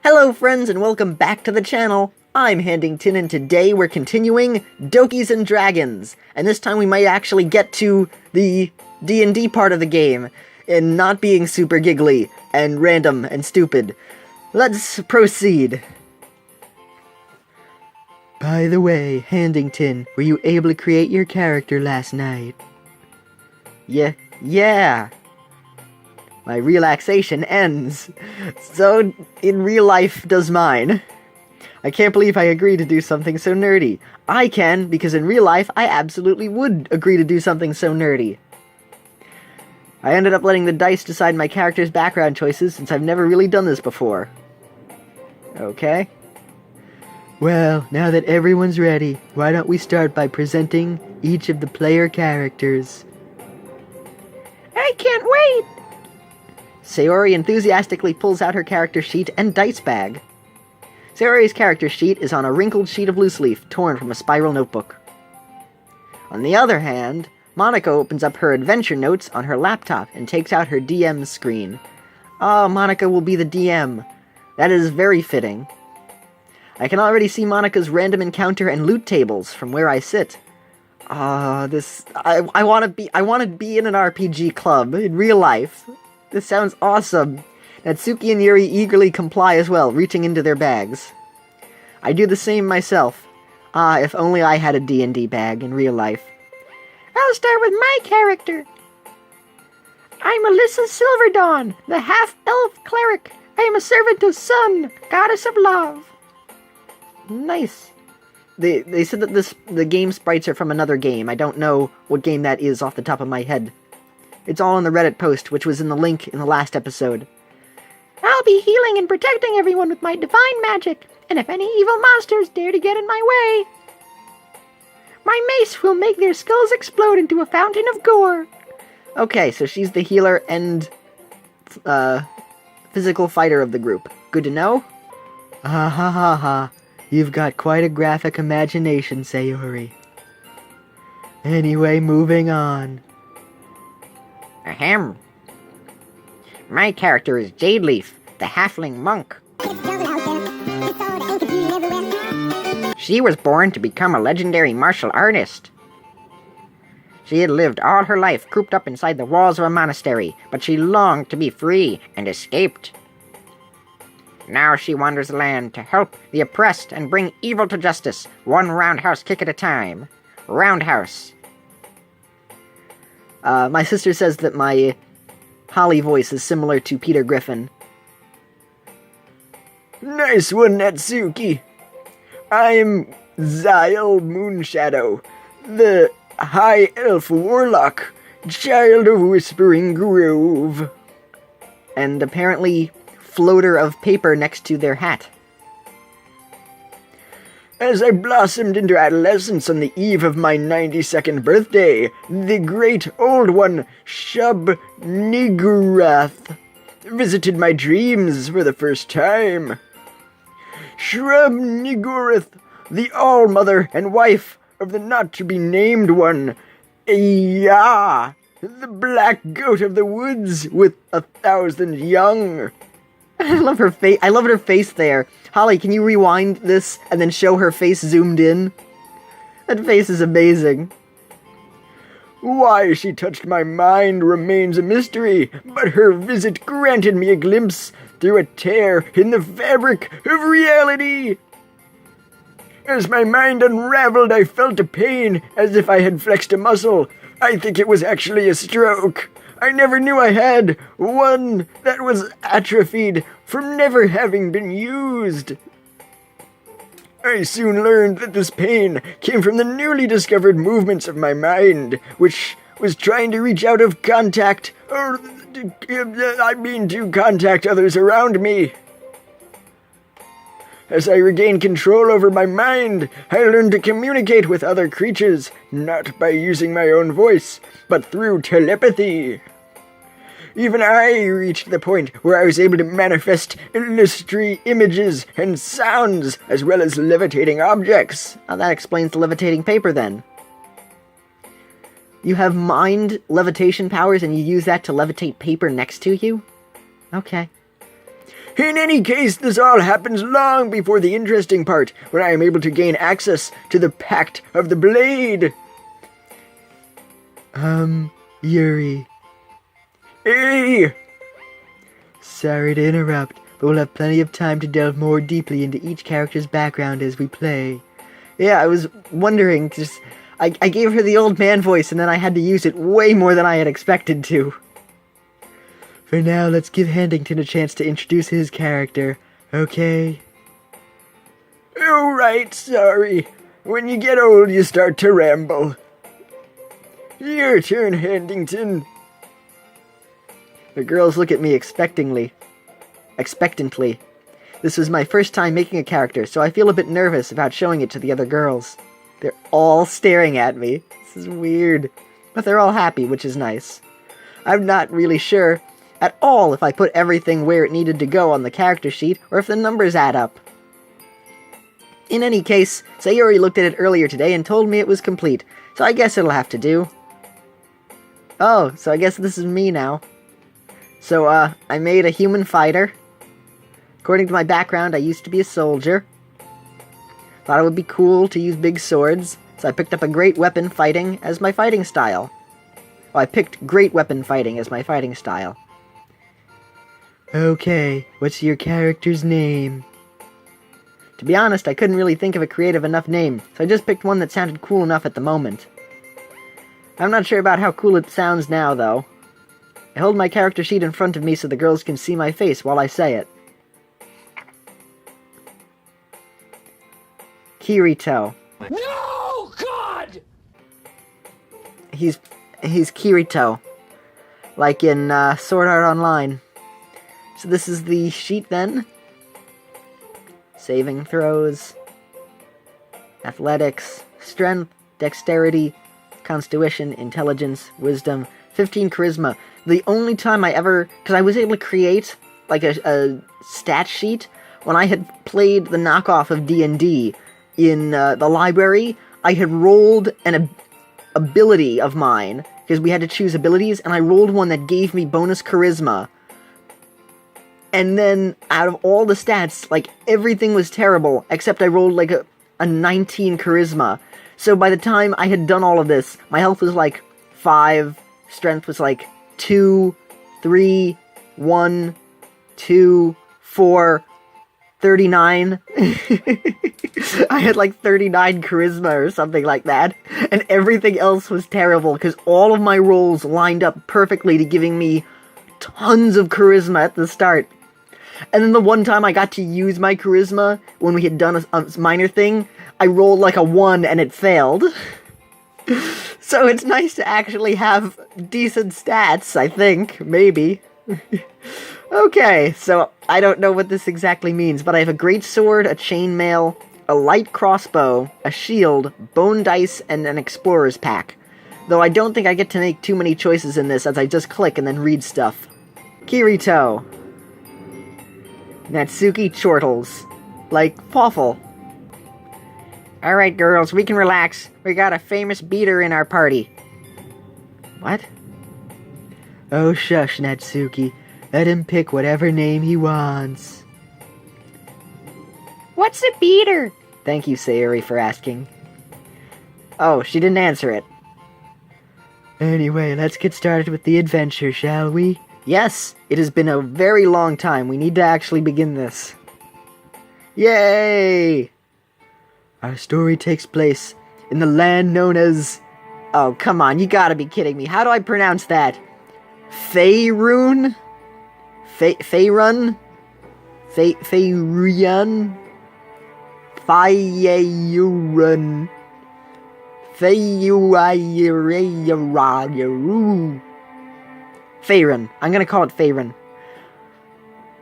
Hello friends and welcome back to the channel. I'm Handington and today we're continuing Dokis and Dragons. And this time we might actually get to the D&D part of the game and not being super giggly and random and stupid. Let's proceed. By the way, Handington, were you able to create your character last night? Yeah. My relaxation ends. So, in real life, does mine. I can't believe I agreed to do something so nerdy. I can, because in real life, I absolutely would agree to do something so nerdy. I ended up letting the dice decide my character's background choices, since I've never really done this before. Okay. Well, now that everyone's ready, why don't we start by presenting each of the player characters? I can't wait! Sayori enthusiastically pulls out her character sheet and dice bag. Sayori's character sheet is on a wrinkled sheet of loose leaf, torn from a spiral notebook. On the other hand, Monica opens up her adventure notes on her laptop and takes out her DM screen. Oh, Monica will be the DM. That is very fitting. I can already see Monica's random encounter and loot tables from where I sit. I want to be in an RPG club in real life. This sounds awesome. Natsuki and Yuri eagerly comply as well, reaching into their bags. I do the same myself. If only I had a D&D bag in real life. I'll start with my character. I'm Alyssa Silverdawn, the half-elf cleric. I am a servant of Sun, goddess of love. Nice. They said that the game sprites are from another game. I don't know what game that is off the top of my head. It's all in the Reddit post, which was in the link in the last episode. I'll be healing and protecting everyone with my divine magic, and if any evil monsters dare to get in my way, my mace will make their skulls explode into a fountain of gore. Okay, so she's the healer and physical fighter of the group. Good to know. Ha. You've got quite a graphic imagination, Sayori. Anyway, moving on. Ahem. My character is Jadeleaf, the halfling monk. She was born to become a legendary martial artist. She had lived all her life cooped up inside the walls of a monastery, but she longed to be free and escaped. Now she wanders the land to help the oppressed and bring evil to justice, one roundhouse kick at a time. Roundhouse. My sister says that my Holly voice is similar to Peter Griffin. Nice one, Natsuki. I'm Zyle Moonshadow, the High Elf Warlock, child of Whispering Grove. And apparently floater of paper next to their hat. As I blossomed into adolescence on the eve of my 92nd birthday, the great old one, Shub Niggurath, visited my dreams for the first time. Shrub Niggurath, the all-mother and wife of the not-to-be-named one, Aya, the black goat of the woods with 1,000 young. I love her face. I love her face there. Holly, can you rewind this and then show her face zoomed in? That face is amazing. Why she touched my mind remains a mystery, but her visit granted me a glimpse through a tear in the fabric of reality. As my mind unraveled, I felt a pain as if I had flexed a muscle. I think it was actually a stroke. I never knew I had one that was atrophied from never having been used. I soon learned that this pain came from the newly discovered movements of my mind, which was trying to reach out of contact, to contact others around me. As I regained control over my mind, I learned to communicate with other creatures, not by using my own voice, but through telepathy. Even I reached the point where I was able to manifest illusory images and sounds, as well as levitating objects. Oh, that explains the levitating paper, then. You have mind levitation powers and you use that to levitate paper next to you? Okay. In any case, this all happens long before the interesting part, when I am able to gain access to the Pact of the Blade. Yuri. Hey! Sorry to interrupt, but we'll have plenty of time to delve more deeply into each character's background as we play. Yeah, I was wondering, just... I gave her the old man voice, and then I had to use it way more than I had expected to. For now, let's give Handington a chance to introduce his character, okay? Oh, right, sorry. When you get old, you start to ramble. Your turn, Handington. The girls look at me expectantly. This was my first time making a character, so I feel a bit nervous about showing it to the other girls. They're all staring at me. This is weird. But they're all happy, which is nice. I'm not really sure at all if I put everything where it needed to go on the character sheet, or if the numbers add up. In any case, Sayori looked at it earlier today and told me it was complete, so I guess it'll have to do. Oh, so I guess this is me now. So, I made a human fighter. According to my background, I used to be a soldier. Thought it would be cool to use big swords, so I picked up a great weapon fighting as my fighting style. Well, I picked great weapon fighting as my fighting style. Okay, what's your character's name? To be honest, I couldn't really think of a creative enough name, so I just picked one that sounded cool enough at the moment. I'm not sure about how cool it sounds now, though. I hold my character sheet in front of me so the girls can see my face while I say it. Kirito. No, God! He's Kirito. Like in, Sword Art Online. So this is the sheet then. Saving throws. Athletics. Strength. Dexterity. Constitution. Intelligence. Wisdom. 15 charisma. The only time I ever... Because I was able to create, like, a stat sheet when I had played the knockoff of DnD in the library. I had rolled an ability of mine, because we had to choose abilities, and I rolled one that gave me bonus charisma. And then, out of all the stats, like, everything was terrible, except I rolled, like, a 19 charisma. So by the time I had done all of this, my health was, like, 5, strength was, like, 2, 3, 1, 2, 4, 39. I had like 39 charisma or something like that. And everything else was terrible because all of my rolls lined up perfectly to giving me tons of charisma at the start. And then the one time I got to use my charisma, when we had done a minor thing, I rolled like a 1 and it failed. So it's nice to actually have decent stats, I think. Maybe. Okay, so I don't know what this exactly means, but I have a great sword, a chainmail, a light crossbow, a shield, bone dice, and an explorer's pack. Though I don't think I get to make too many choices in this, as I just click and then read stuff. Kirito. Natsuki chortles. Like Fawful. Alright, girls, we can relax. We got a famous beater in our party. What? Oh, shush, Natsuki. Let him pick whatever name he wants. What's a beater? Thank you, Sayori, for asking. Oh, she didn't answer it. Anyway, let's get started with the adventure, shall we? Yes, it has been a very long time. We need to actually begin this. Yay! Our story takes place in the land known as... Oh, come on, you gotta be kidding me. How do I pronounce that? Faerun? Faerun? Faerun? Faerun? Faerun. I'm gonna call it Faerun.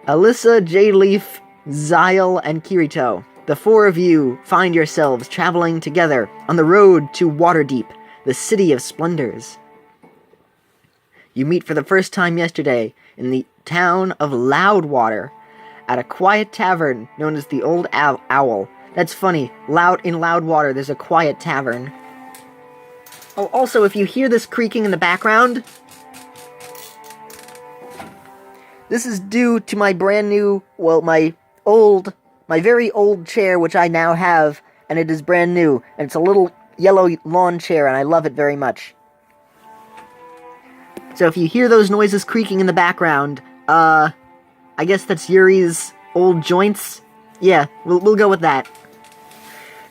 Alyssa, J-Leaf, Zyle, and Kirito. The four of you find yourselves traveling together on the road to Waterdeep, the city of splendors. You meet for the first time yesterday in the town of Loudwater at a quiet tavern known as the Old Owl. That's funny. In Loudwater, there's a quiet tavern. Oh, also, if you hear this creaking in the background, This is due to my brand new, well, my very old chair, which I now have, and it is brand new, and it's a little yellow lawn chair, and I love it very much. So if you hear those noises creaking in the background, I guess that's Yuri's old joints? Yeah, we'll go with that.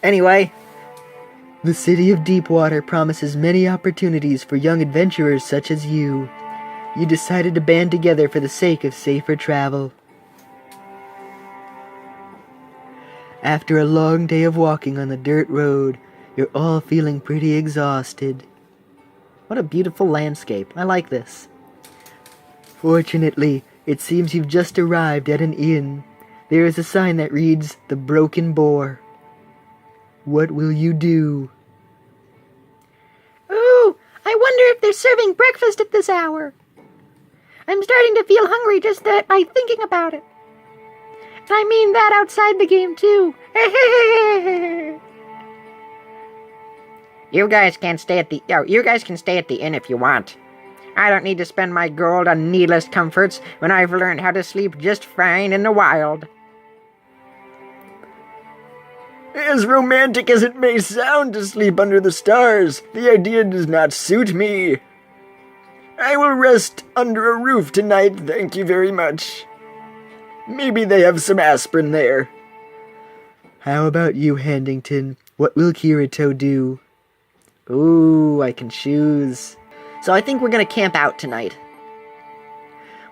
Anyway, the city of Deepwater promises many opportunities for young adventurers such as you. You decided to band together for the sake of safer travel. After a long day of walking on the dirt road, you're all feeling pretty exhausted. What a beautiful landscape. I like this. Fortunately, it seems you've just arrived at an inn. There is a sign that reads, "The Broken Boar." What will you do? Ooh, I wonder if they're serving breakfast at this hour. I'm starting to feel hungry just by thinking about it. I mean that outside the game, too. You guys can stay at the inn if you want. I don't need to spend my gold on needless comforts when I've learned how to sleep just fine in the wild. As romantic as it may sound to sleep under the stars, the idea does not suit me. I will rest under a roof tonight, thank you very much. Maybe they have some aspirin there. How about you, Handington? What will Kirito do? Ooh, I can choose. So I think we're gonna camp out tonight.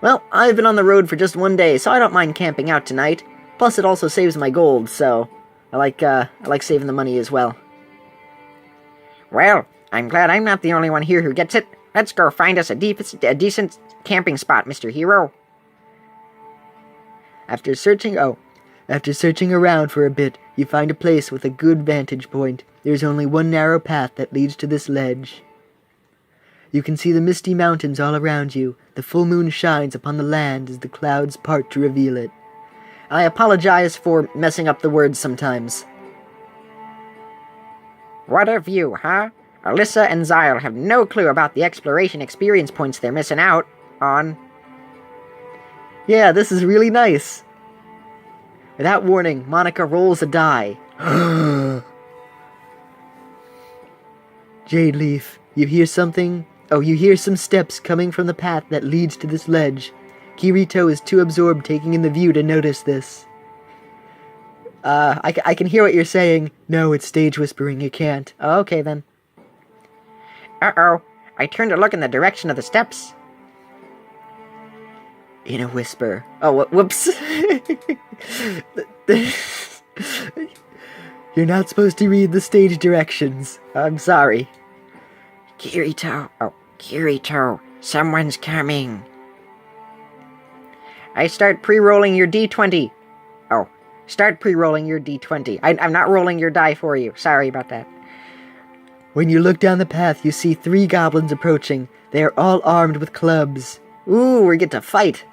Well, I've been on the road for just one day, so I don't mind camping out tonight. Plus, it also saves my gold, so I like saving the money as well. Well, I'm glad I'm not the only one here who gets it. Let's go find us a decent camping spot, Mr. Hero. After searching around for a bit, you find a place with a good vantage point. There's only one narrow path that leads to this ledge. You can see the misty mountains all around you. The full moon shines upon the land as the clouds part to reveal it. I apologize for messing up the words sometimes. What a view, huh? Alyssa and Zyle have no clue about the exploration experience points they're missing out on. Yeah, this is really nice. Without warning, Monica rolls a die. Jade Leaf, you hear something? Oh, you hear some steps coming from the path that leads to this ledge. Kirito is too absorbed taking in the view to notice this. I can hear what you're saying. No, it's stage whispering, you can't. Oh, okay then. Uh-oh, I turned to look in the direction of the steps. In a whisper. Oh, whoops. You're not supposed to read the stage directions. I'm sorry. Kirito, someone's coming. I start pre-rolling your D20. Oh, start pre-rolling your D20. I'm not rolling your die for you. Sorry about that. When you look down the path, you see 3 goblins approaching. They are all armed with clubs. Ooh, we get to fight.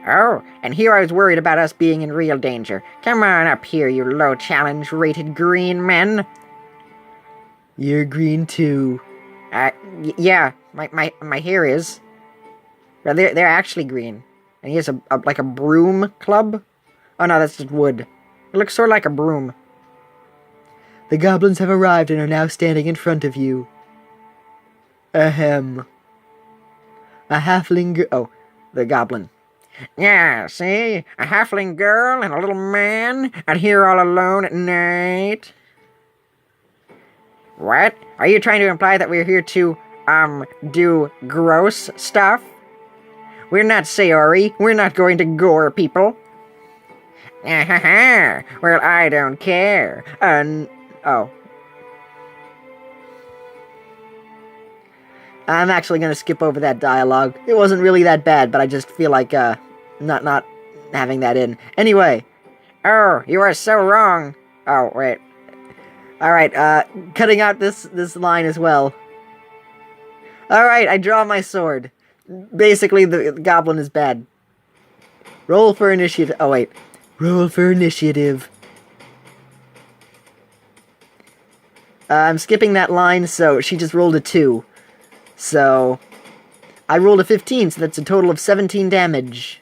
Oh, and here I was worried about us being in real danger. Come on up here, you low challenge rated green men. You're green too. Yeah, my hair is. Well, they're actually green. And he has like a broom club. Oh no, that's just wood. It looks sort of like a broom. The goblins have arrived and are now standing in front of you. Ahem. A halfling oh, the goblin. Yeah, see? A halfling girl and a little man out here all alone at night. What? Are you trying to imply that we're here to, do gross stuff? We're not Sayori. We're not going to gore people. Well, I don't care. Oh. I'm actually going to skip over that dialogue. It wasn't really that bad, but I just feel like, not having that in. Anyway. Oh, you are so wrong. Oh, wait. Alright, cutting out this line as well. Alright, I draw my sword. Basically, the goblin is bad. Roll for initiative. Oh, wait. Roll for initiative. I'm skipping that line, so she just rolled a 2. So, I rolled a 15, so that's a total of 17 damage.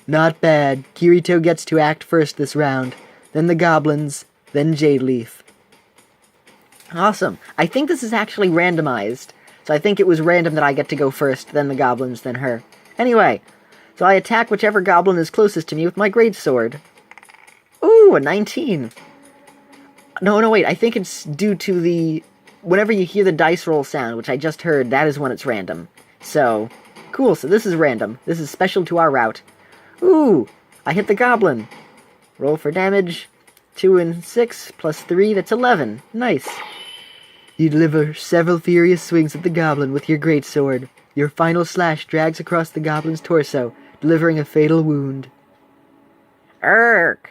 Not bad. Kirito gets to act first this round. Then the goblins. Then Jade Leaf. Awesome. I think this is actually randomized. So I think it was random that I get to go first, then the goblins, then her. Anyway, so I attack whichever goblin is closest to me with my greatsword. Ooh, a 19. No, wait. I think it's due to the... Whenever you hear the dice roll sound, which I just heard, that is when it's random. So, cool. So this is random. This is special to our route. Ooh, I hit the goblin. Roll for damage. 2 and 6 plus 3, that's 11. Nice. You deliver several furious swings at the goblin with your greatsword. Your final slash drags across the goblin's torso, delivering a fatal wound. Urk!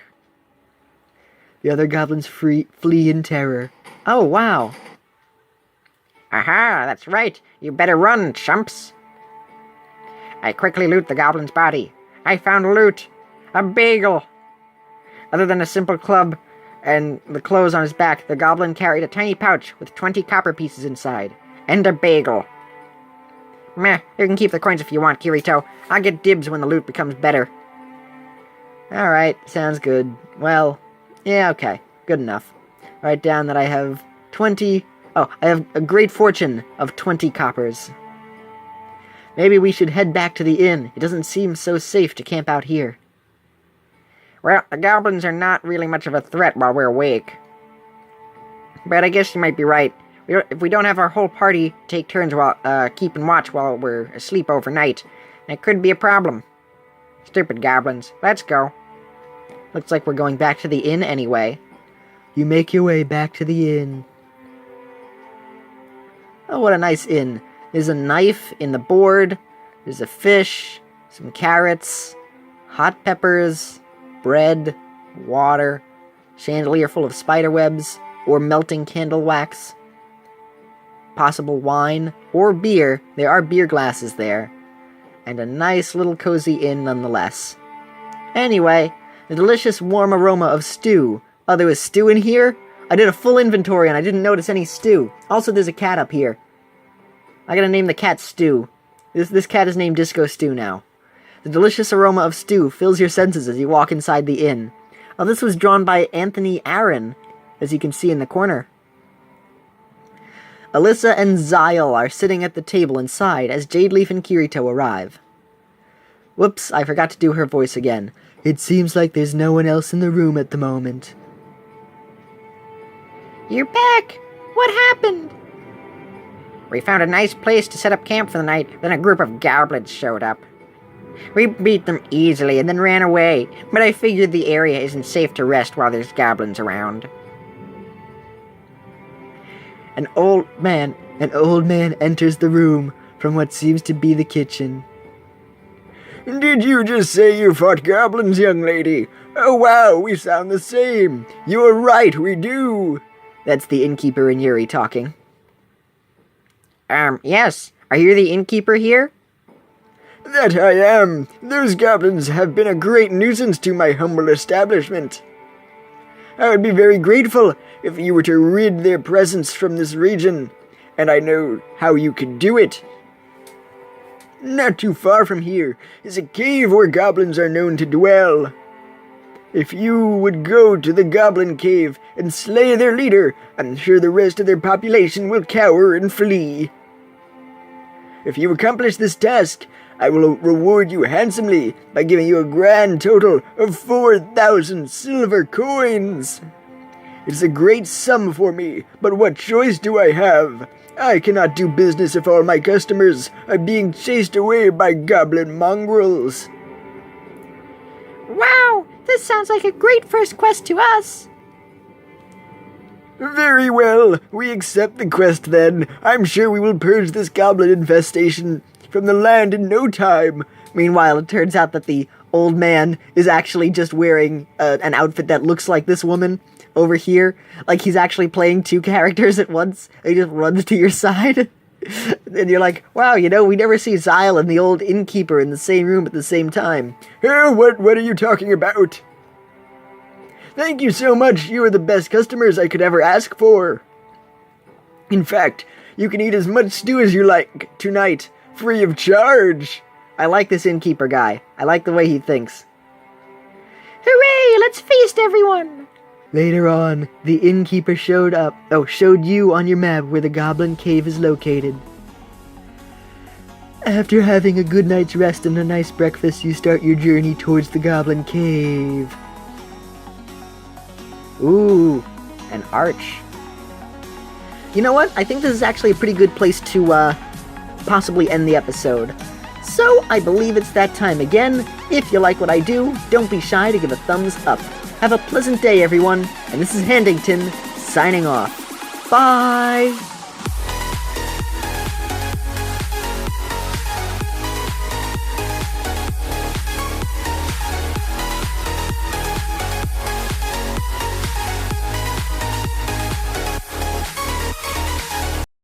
The other goblins flee in terror. Oh, wow. Aha, that's right. You better run, chumps. I quickly loot the goblin's body. I found loot. A bagel. Other than a simple club and the clothes on his back, the goblin carried a tiny pouch with 20 copper pieces inside. And a bagel. Meh, you can keep the coins if you want, Kirito. I'll get dibs when the loot becomes better. Alright, sounds good. Well, yeah, okay. Good enough. Write down that I have 20... Oh, I have a great fortune of 20 coppers. Maybe we should head back to the inn. It doesn't seem so safe to camp out here. Well, the goblins are not really much of a threat while we're awake. But I guess you might be right. If we don't have our whole party take turns while keeping watch while we're asleep overnight, it could be a problem. Stupid goblins. Let's go. Looks like we're going back to the inn anyway. You make your way back to the inn. Oh, what a nice inn. There's a knife in the board. There's a fish, some carrots, hot peppers, bread, water, chandelier full of spider webs, or melting candle wax, possible wine, or beer. There are beer glasses there. And a nice little cozy inn nonetheless. Anyway, the delicious warm aroma of stew. Oh, there was stew in here? I did a full inventory and I didn't notice any stew. Also, there's a cat up here. I gotta name the cat Stew. This cat is named Disco Stew now. The delicious aroma of stew fills your senses as you walk inside the inn. Oh, this was drawn by Anthony Aaron, as you can see in the corner. Alyssa and Zyle are sitting at the table inside as Jade Leaf and Kirito arrive. Whoops, I forgot to do her voice again. It seems like there's no one else in the room at the moment. You're back! What happened? We found a nice place to set up camp for the night, then a group of goblins showed up. We beat them easily and then ran away, but I figured the area isn't safe to rest while there's goblins around. An old man enters the room from what seems to be the kitchen. Did you just say you fought goblins, young lady? Oh wow, we sound the same. You are right, we do. That's the innkeeper and Yuri talking. Yes. Are you the innkeeper here? That I am. Those goblins have been a great nuisance to my humble establishment. I would be very grateful if you were to rid their presence from this region, and I know how you could do it. Not too far from here is a cave where goblins are known to dwell. If you would go to the goblin cave and slay their leader, I'm sure the rest of their population will cower and flee. If you accomplish this task, I will reward you handsomely by giving you a grand total of 4,000 silver coins. It's a great sum for me, but what choice do I have? I cannot do business if all my customers are being chased away by goblin mongrels. Wow, this sounds like a great first quest to us. Very well, we accept the quest then. I'm sure we will purge this goblin infestation from the land in no time. Meanwhile, it turns out that the old man is actually just wearing an outfit that looks like this woman over here. Like he's actually playing two characters at once. He just runs to your side. And you're like, wow, we never see Zyle and the old innkeeper in the same room at the same time. What are you talking about? Thank you so much. You are the best customers I could ever ask for. In fact, You can eat as much stew as you like tonight, free of charge. I like this innkeeper guy. I like the way he thinks. Hooray! Let's feast, everyone! Later on, the innkeeper showed you on your map where the goblin cave is located. After having a good night's rest and a nice breakfast, you start your journey towards the goblin cave. Ooh, an arch. You know what? I think this is actually a pretty good place to possibly end the episode. So, I believe it's that time again. If you like what I do, don't be shy to give a thumbs up. Have a pleasant day, everyone. And this is Handington, signing off. Bye!